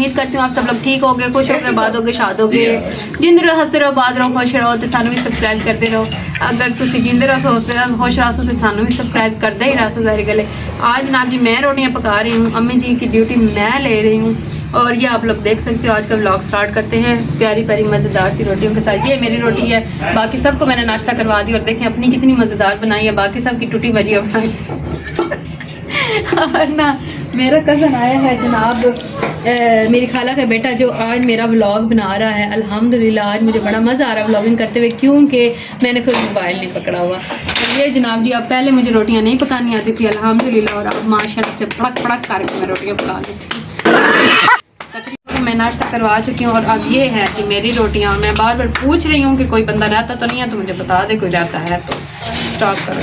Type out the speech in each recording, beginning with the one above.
उम्मीद करती हूँ आप सब लोग ठीक हो गए, खुश हो गए, बाद हो गए, शाद हो गए, जिंदे रहो, हंसते रहो, बाद रहो, खुश रहो, तो सानू भी सबसक्राइब करते रहो। अगर तुम जिंदे रहो, सोचते रहो, खुश रहो, तो सानू भी सबसक्राइब करते ही रहो। सारी गले आज जनाब जी मैं रोटियाँ पका रही हूँ, अम्मी जी की ड्यूटी मैं ले रही हूँ और ये आप लोग देख सकते हो। आज का व्लॉग स्टार्ट करते हैं प्यारी प्यारी मज़ेदार सी रोटियों के साथ। ये मेरी रोटी है, बाकी सबको मैंने नाश्ता करवा दी और देखें अपनी कितनी मज़ेदार बनाई है, बाकी सब की टूटी भजिया बनाई और ना मेरा कज़न आया है जनाब, मेरी खाला का बेटा, जो आज मेरा व्लॉग बना रहा है। अल्हम्दुलिल्लाह आज मुझे बड़ा मज़ा आ रहा है व्लॉगिंग करते हुए, क्योंकि मैंने कोई मोबाइल नहीं पकड़ा हुआ। और ये जनाब जी, अब पहले मुझे रोटियां नहीं पकानी आती थी अल्हम्दुलिल्लाह, और अब माशाल्लाह से फड़क फड़क करके मैं रोटियां पका लेती हूँ। तकरीबन मैं नाश्ता करवा चुकी हूँ और अब ये है कि मेरी रोटियाँ, मैं बार बार पूछ रही हूँ कि कोई बंदा रहता तो नहीं है, तो मुझे बता दे कोई रहता है तो स्टॉप करो।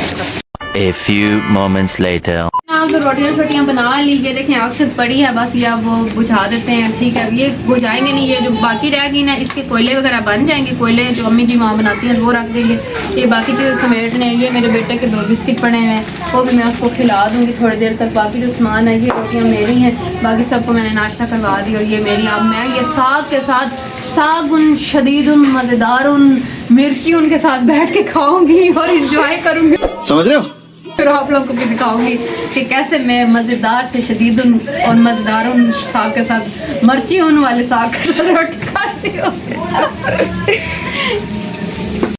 A few moments later. आप तो रोटियाँ छोटियाँ बना ली, ये देखें अक्सर पड़ी है, बस ये वो बुझा देते हैं। ठीक है, ये बुझाएंगे नहीं, ये जो बाकी रह गई ना इसके कोयले वगैरह बन जाएंगे, कोयले जो अम्मी जी वहाँ बनाती हैं वो रख देंगे। ये बाकी चीज़ें समेटने, ये मेरे बेटे के 2 बिस्किट पड़े हैं, वो भी मैं उसको खिला दूँगी थोड़ी देर तक। बाकी जो सामान है ये रोटियाँ मेरी हैं, बाकी सबको मैंने नाश्ता करवा दी और ये मेरी। अब मैं ये साग के साथ, साग उन शदीद उन मज़ेदार उन मिर्ची उनके साथ बैठ के खाऊँगी और इंजॉय करूँगी, समझ रहे हो। फिर आप लोगों को भी दिखाऊंगी कि कैसे मैं मज़ेदार से शदीद और मज़ेदार उन साग के साथ मर्ची उन वाले साग के साथ रोटी खाती हूँ।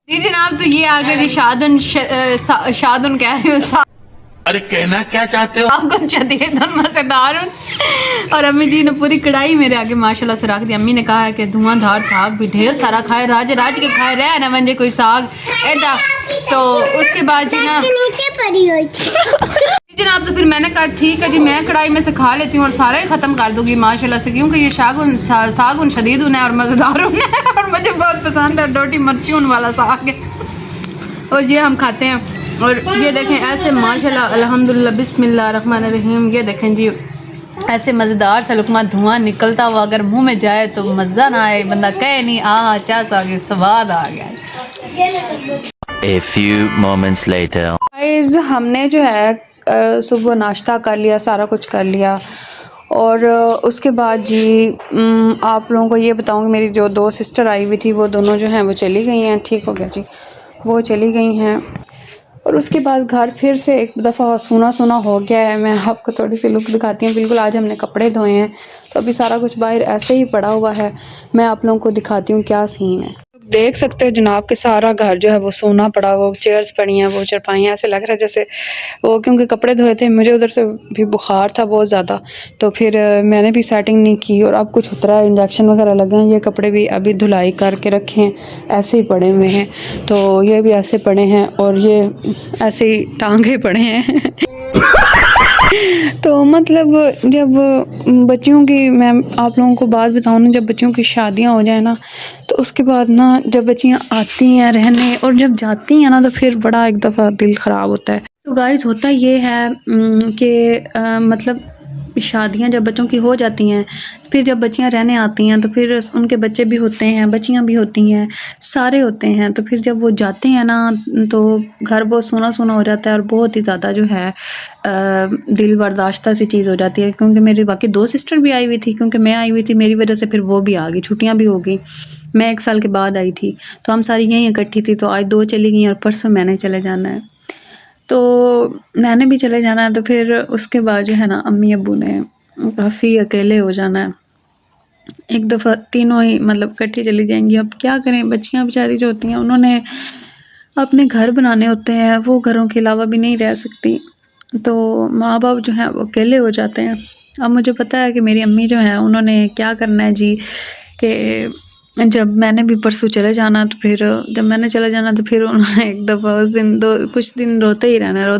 जी जनाब, तो ये आ गए शादन शादन कह रही हूँ, अरे कहना क्या चाहते हो? साग शदीद और मज़ेदार। और अम्मी जी ने पूरी कढ़ाई मेरे आगे माशाल्लाह से रख दी। अम्मी ने कहा है कि धुआंधार साग भी ढेर सारा खाए, राज राज के खाए रहे ना मंजे कोई साग ऐसा। तो उसके बाद जी ना जनाब, तो फिर मैंने कहा ठीक है जी, मैं कढ़ाई में से खा लेती हूँ और सारा ही ख़त्म कर दूँगी माशाल्लाह से, क्योंकि ये साग उन शदीद उन है और मज़ेदार उन है और मुझे बहुत पसंद है। रोटी मिर्ची उन वाला साग है और ये हम खाते हैं। और ये देखें ऐसे माशाल्लाह अल्हम्दुलिल्लाह बिस्मिल्लाह रहमान रहीम, ये देखें जी ऐसे मज़ेदार सा लुकमा धुआं निकलता हुआ अगर मुंह में जाए तो मज़ा ना आए, बंदा कहे नहीं आह चास आ गई, स्वाद आ गया। A few moments later. Guys हमने जो है सुबह नाश्ता कर लिया, सारा कुछ कर लिया और उसके बाद जी आप लोगों को ये बताऊंगी, मेरी जो 2 सिस्टर आई हुई थी वो दोनों जो हैं वो चली गई हैं। ठीक हो गया जी, वो चली गई हैं और उसके बाद घर फिर से एक दफ़ा सूना सूना हो गया है। मैं आपको थोड़ी सी लुक दिखाती हूँ। बिल्कुल आज हमने कपड़े धोए हैं तो अभी सारा कुछ बाहर ऐसे ही पड़ा हुआ है। मैं आप लोगों को दिखाती हूँ क्या सीन है। देख सकते हो जनाब कि सारा घर जो है वो सोना पड़ा, वो चेयर्स पड़ी हैं, वो चरपाइयाँ, ऐसे लग रहा है जैसे वो, क्योंकि कपड़े धोए थे, मुझे उधर से भी बुखार था बहुत ज़्यादा, तो फिर मैंने भी सेटिंग नहीं की और अब कुछ उतरा है, इंजेक्शन वगैरह लगे हैं। ये कपड़े भी अभी धुलाई करके रखे हैं, ऐसे ही पड़े हुए हैं, तो ये भी ऐसे पड़े हैं और ये ऐसे ही टांगे पड़े हैं तो मतलब जब बच्चियों की, मैं आप लोगों को बात बताऊँ ना, जब बच्चियों की शादियां हो जाए ना तो उसके बाद ना जब बच्चियां आती हैं रहने और जब जाती हैं ना तो फिर बड़ा एक दफ़ा दिल ख़राब होता है। तो गाइस होता ये है कि मतलब शादियां जब बच्चों की हो जाती हैं, फिर जब बच्चियां रहने आती हैं तो फिर उनके बच्चे भी होते हैं, बच्चियां भी होती हैं, सारे होते हैं। तो फिर जब वो जाते हैं ना तो घर बहुत सोना सोना हो जाता है और बहुत ही ज़्यादा जो है दिल बर्दाश्ता सी चीज़ हो जाती है। क्योंकि मेरी बाकी 2 सिस्टर भी आई हुई थी, क्योंकि मैं आई हुई थी मेरी वजह से फिर वो भी आ गई, छुट्टियाँ भी हो गई। मैं 1 साल के बाद आई थी तो हम सारी यहीं इकट्ठी थी, तो आज 2 चली गई और परसों मैंने चले जाना है, तो मैंने भी चले जाना है। तो फिर उसके बाद जो है ना अम्मी अब्बू ने काफ़ी अकेले हो जाना है। एक दफ़ा तीनों ही मतलब इकट्ठी चली जाएंगी। अब क्या करें, बच्चियां बेचारी जो होती हैं उन्होंने अपने घर बनाने होते हैं, वो घरों के अलावा भी नहीं रह सकती, तो माँ बाप जो हैं वो अकेले हो जाते हैं। अब मुझे पता है कि मेरी अम्मी जो हैं उन्होंने क्या करना है जी, कि जब मैंने भी परसों चले जाना, तो फिर जब मैंने चले जाना तो फिर उन्होंने एक दफ़ा उस दिन कुछ दिन रोते ही रहना,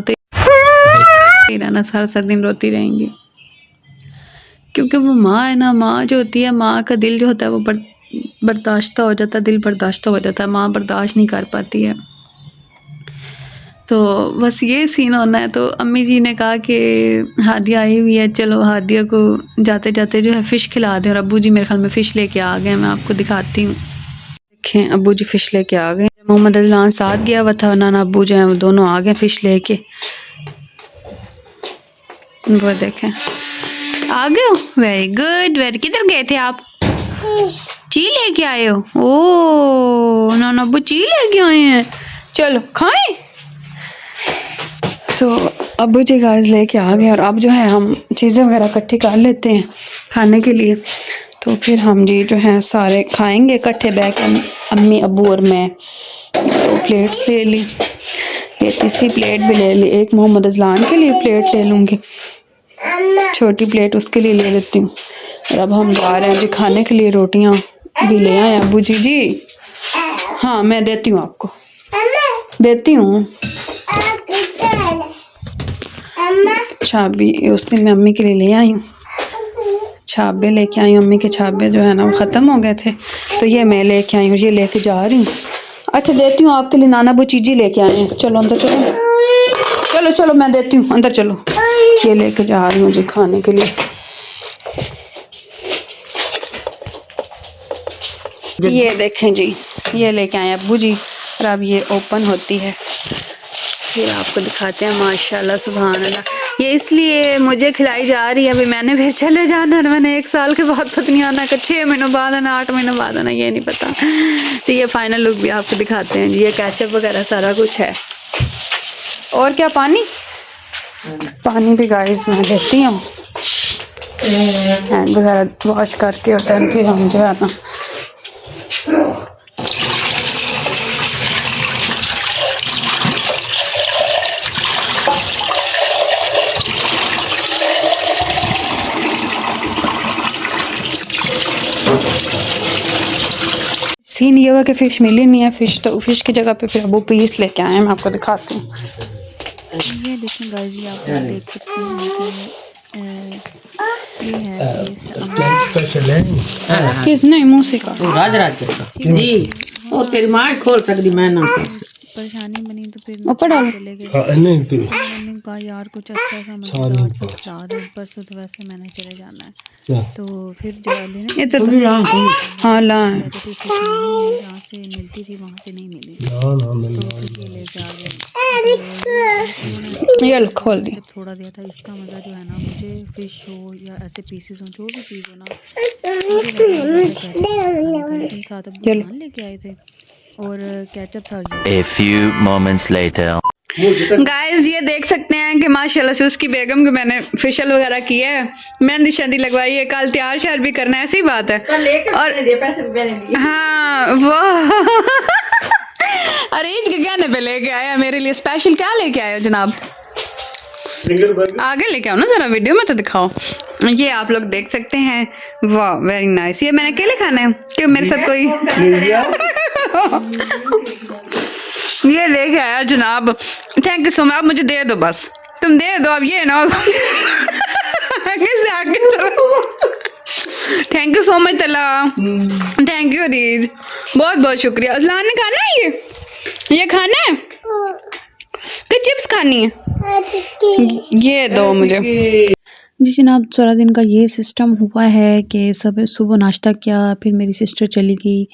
सारा दिन रोती रहेंगी, क्योंकि वो माँ है ना, माँ जो होती है, माँ का दिल जो होता है वो बर्दाश्त हो जाता है, दिल बर्दाश्त हो जाता है, माँ बर्दाश्त नहीं कर पाती है। तो बस ये सीन होना है। तो अम्मी जी ने कहा कि हादिया आई हुई है, चलो हादिया को जाते जाते जो है फ़िश खिला दें, और अब्बू जी मेरे ख्याल में फ़िश लेके आ गए, मैं आपको दिखाती हूँ। देखें अब्बू जी फ़िश लेके आ गए, मोहम्मद अजलान साथ गया हुआ था, नाना अब्बू जो हैं वो दोनों आ गए फ़िश लेके। वो देखें आ गए हो, वेरी गुड वेरी। किधर गए थे आप? ची लेके आए हो? ओ नाना अब्बू ची लेके आए हैं, चलो खाएं। तो अब्बू जी गाइस लेके आ गए और अब जो है हम चीज़ें वगैरह इकट्ठी कर लेते हैं खाने के लिए। तो फिर हम जी जो है सारे खाएंगे इकट्ठे बैठ के, अम्मी अब्बू और मैं। तो प्लेट्स ले ली, ये तीसरी प्लेट भी ले ली, एक मोहम्मद अजलान के लिए प्लेट ले लूँगी, छोटी प्लेट उसके लिए ले लेती हूँ। और अब हम जा रहे हैं जी खाने के लिए, रोटियाँ भी ले आए अब्बू जी। जी हाँ मैं देती हूँ आपको, देती हूँ। छाबी उस दिन मैं अम्मी के लिए ले आई हूँ, छाबे लेके आई हूँ। अम्मी के छाबे जो है ना वो ख़त्म हो गए थे, तो ये मैं लेके आई हूँ, ये लेके जा रही हूँ। अच्छा देती हूँ आपके लिए, नाना वो चीज़ी लेके आए हैं। चलो अंदर चलो, चलो चलो मैं देती हूँ, अंदर चलो। ये लेके जा रही हूँ जी खाने के लिए। ये देखें जी, ये लेके आए अब्बू जी, और अब ये ओपन होती है, फिर आपको दिखाते हैं। माशाल्लाह सुभान अल्लाह। ये इसलिए मुझे खिलाई जा रही है, अभी मैंने फिर चले जाना, मैंने 1 साल के बाद पता नहीं आना, 6 महीनों बाद आना, 8 महीनों बाद आना, ये नहीं पता। तो ये फाइनल लुक भी आपको दिखाते हैं। ये केचप वगैरह सारा कुछ है। और क्या पानी, पानी भी गाइस मैं देती हूँ, हैंड वगैरह वॉश करके और देन फिर हम जो है ना सीन ये हुआ कि फ़िश मिली नहीं है। फ़िश तो फ़िश की जगह पे फिर अबू पीस लेके आए हैं, मैं आपको दिखाती हूँ। ये देखें गाइस, ये आप देख सकते हैं कि ये है पीस किस नहीं मुँह से का जी ओ तेरी माँ खोल सकती, मैं ना परेशानी बनी तो फिर ऊपर डालो चले गए। नहीं तो मैंने कहा यार कुछ अच्छा सा मजेदार सा खिला दो, परसों तो वैसे मैंने चले जाना है, क्या तो फिर जल्दी ना ये तो हाँ ला जहाँ से मिलती थी वहाँ से नहीं मिली, ना तो फिर ये लेके आ गए। ये खोल दी, जब थोड़ा दिया था। इसका मज़ा जो है ना, मुझे फ़िश हो या ऐसे पीसेस हो, जो भी चीज़ हो ना, साथ अब लेके आए थे और केचप था। A few moments later. Guys ये देख सकते हैं कि माशाल्लाह से उसकी बेगम को मैंने फेशियल वगैरह किया है, मेहंदी शंदी लगवाई है, कल तैयार श्यार भी करना है, ऐसी बात है। और हाँ वो अरीज के कहने पे लेके आया मेरे लिए स्पेशल। क्या लेके आए हो जनाब? आगे लेके आओ ना जरा, वीडियो में तो दिखाओ। ये आप लोग देख सकते हैं, वाह वेरी नाइस। ये मैंने अकेले खाना है कि मेरे साथ कोई ये लेके आया जनाब, थैंक यू सो मच। आप मुझे दे दो बस, तुम दे दो अब, ये ना से आगे चलो। थैंक यू सो मच तला, थैंक यू अरीज, बहुत बहुत शुक्रिया। अजलान ने खाना है, ये खाना है कि चिप्स खानी है? ये दो मुझे जी जनाब। 16 दिन का ये सिस्टम हुआ है कि सब सुबह नाश्ता किया, फिर मेरी सिस्टर चली गई,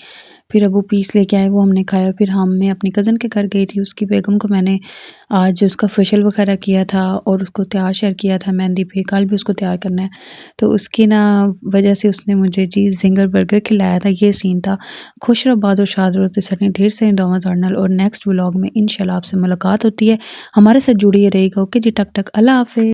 फिर अबू पीस लेके आए, वो हमने खाया। फिर मैं अपनी कज़न के घर गई थी, उसकी बेगम को मैंने आज उसका फेशियल वगैरह किया था और उसको तैयार शेयर किया था मेहंदी पे, कल भी उसको तैयार करना है, तो उसकी ना वजह से उसने मुझे जी जिंगर बर्गर खिलाया था। ये सीन था। खुश रहो, आबाद और शाद रहो, सर ढेर सारी दुआएं जोड़ना। और नेक्स्ट व्लॉग में इंशाल्लाह आपसे मुलाकात होती है, हमारे साथ जुड़िए रहेगा। ओके जी, टक टक, अल्लाह हाफिज़।